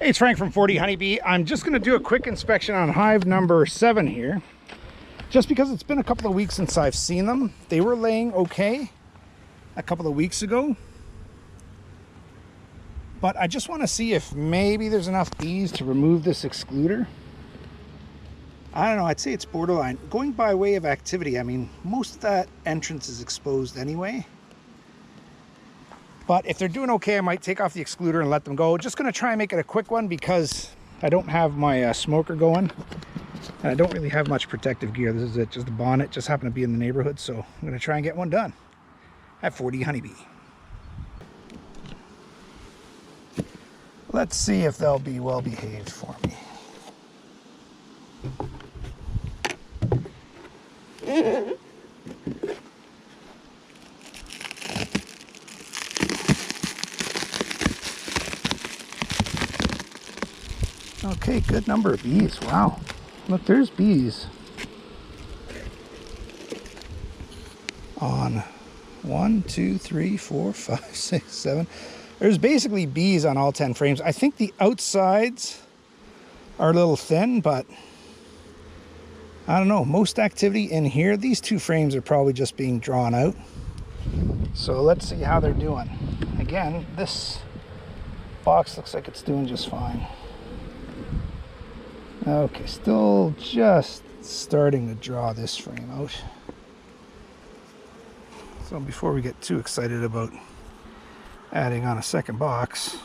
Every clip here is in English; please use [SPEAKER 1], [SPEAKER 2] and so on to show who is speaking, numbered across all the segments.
[SPEAKER 1] Hey, it's Frank from 40 Honeybee. I'm just going to do a quick inspection on hive number 7 here. Just because it's been a couple of weeks since I've seen them. They were laying okay a couple of weeks ago. But I just want to see if maybe there's enough bees to remove this excluder. I don't know, I'd say it's borderline. Going by way of activity, I mean, most of that entrance is exposed anyway. But if they're doing okay, I might take off the excluder and let them go. Just going to try and make it a quick one because I don't have my smoker going. And I don't really have much protective gear. This is it, just a bonnet. Just happened to be in the neighborhood, so I'm going to try and get one done at 40 Honeybee. Let's see if they'll be well behaved for me. Okay, good number of bees. Wow. Look, there's bees on 1, 2, 3, 4, 5, 6, 7. There's basically bees on all 10 frames. I think the outsides are a little thin, but I don't know. Most activity in here. These 2 frames are probably just being drawn out. So let's see how they're doing. Again, this box looks like it's doing just fine. Okay, still just starting to draw this frame out. So before we get too excited about adding on a second box,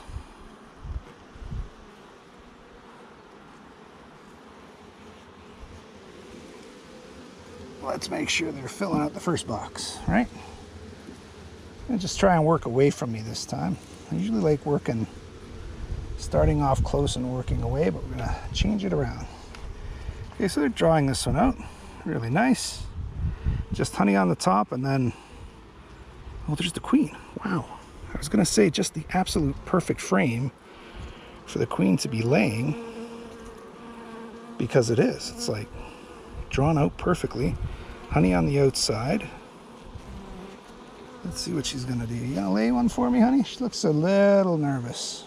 [SPEAKER 1] let's make sure they're filling out the first box, right? And just try and work away from me this time. I usually like starting off close and working away, but we're gonna change it around. Okay, so they're drawing this one out. Really nice. Just honey on the top, and then, oh, there's the queen. Wow. I was gonna say just the absolute perfect frame for the queen to be laying, because it is. It's like drawn out perfectly. Honey on the outside. Let's see what she's gonna do. You gonna lay one for me, honey? She looks a little nervous.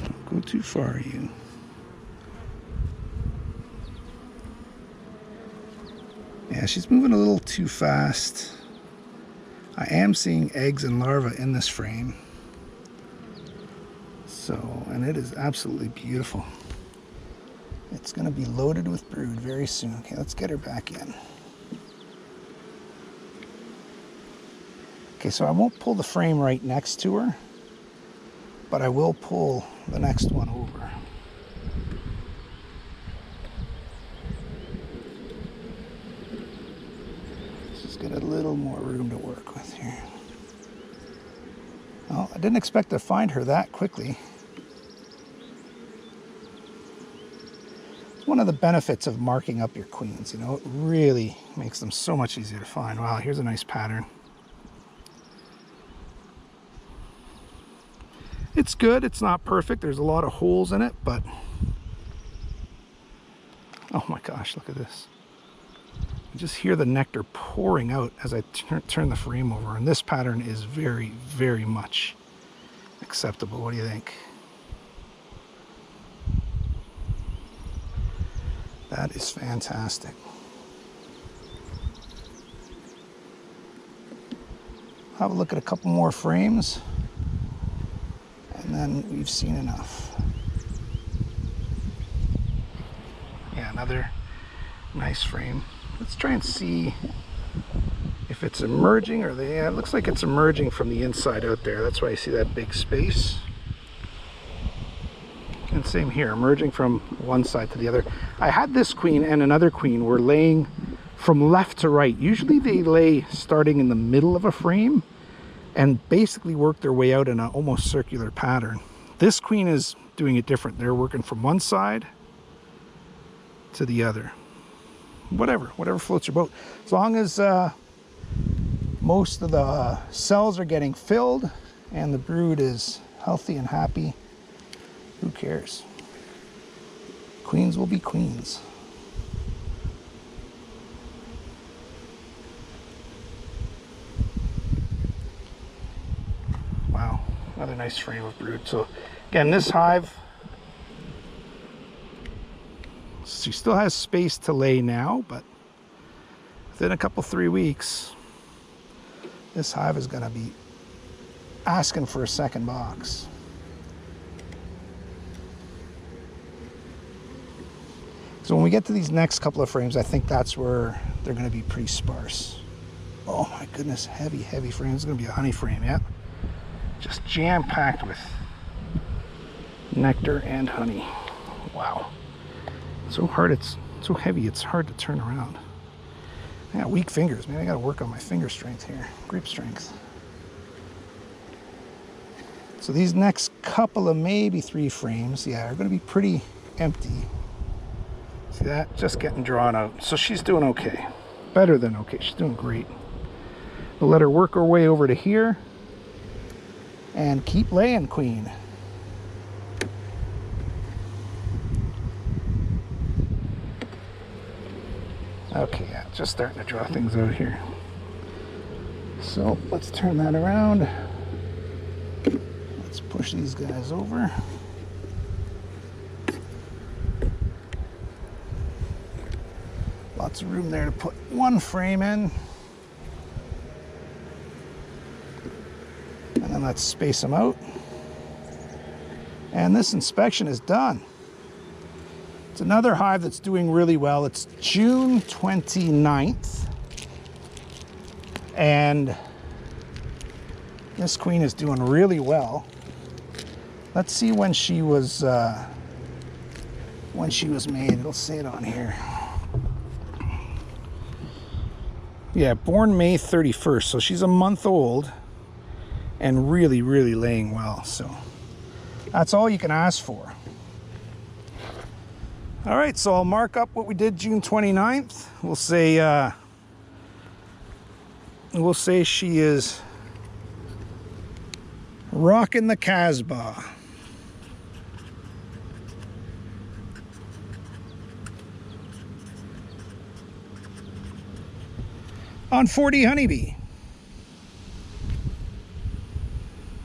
[SPEAKER 1] Don't go too far, you. Yeah, she's moving a little too fast. I am seeing eggs and larvae in this frame. So, and it is absolutely beautiful. It's going to be loaded with brood very soon. Okay, let's get her back in. Okay, so I won't pull the frame right next to her, but I will pull the next one over. Get a little more room to work with here. Well, I didn't expect to find her that quickly. It's one of the benefits of marking up your queens, you know, it really makes them so much easier to find. Wow, here's a nice pattern. It's good, it's not perfect, there's a lot of holes in it, but oh my gosh, look at this. You just hear the nectar pouring out as I turn the frame over, and this pattern is very, very much acceptable. What do you think? That is fantastic. Have a look at a couple more frames, and then we've seen enough. Yeah, another nice frame. Let's try and see if it's emerging, or yeah, it looks like it's emerging from the inside out there. That's why I see that big space. And same here, emerging from one side to the other. I had this queen and another queen were laying from left to right. Usually they lay starting in the middle of a frame and basically work their way out in an almost circular pattern. This queen is doing it different. They're working from one side to the other. Whatever floats your boat. As long as most of the cells are getting filled and the brood is healthy and happy, who cares? Queens will be queens. Wow, another nice frame of brood. So again, this hive, she still has space to lay now, but within a couple, 3 weeks, this hive is going to be asking for a second box. So when we get to these next couple of frames, I think that's where they're going to be pretty sparse. Oh my goodness, heavy, heavy frame. It's going to be a honey frame, yeah. Just jam-packed with nectar and honey. Wow. So hard, it's so heavy, it's hard to turn around. I got weak fingers, man. I got to work on my finger strength here, grip strength. So these next couple of maybe 3 frames, yeah, are going to be pretty empty. See that? Just getting drawn out. So she's doing okay. Better than okay. She's doing great. We'll let her work her way over to here and keep laying, queen. Okay, yeah, just starting to draw things out here. So let's turn that around. Let's push these guys over. Lots of room there to put 1 frame in. And then let's space them out. And this inspection is done. It's another hive that's doing really well. It's June 29th. And this queen is doing really well. Let's see when she was made. It'll say it on here. Yeah, born May 31st, so she's a month old and really, really laying well. So that's all you can ask for. All right, so I'll mark up what we did June 29th. We'll say she is rocking the Casbah. On 40 honeybee.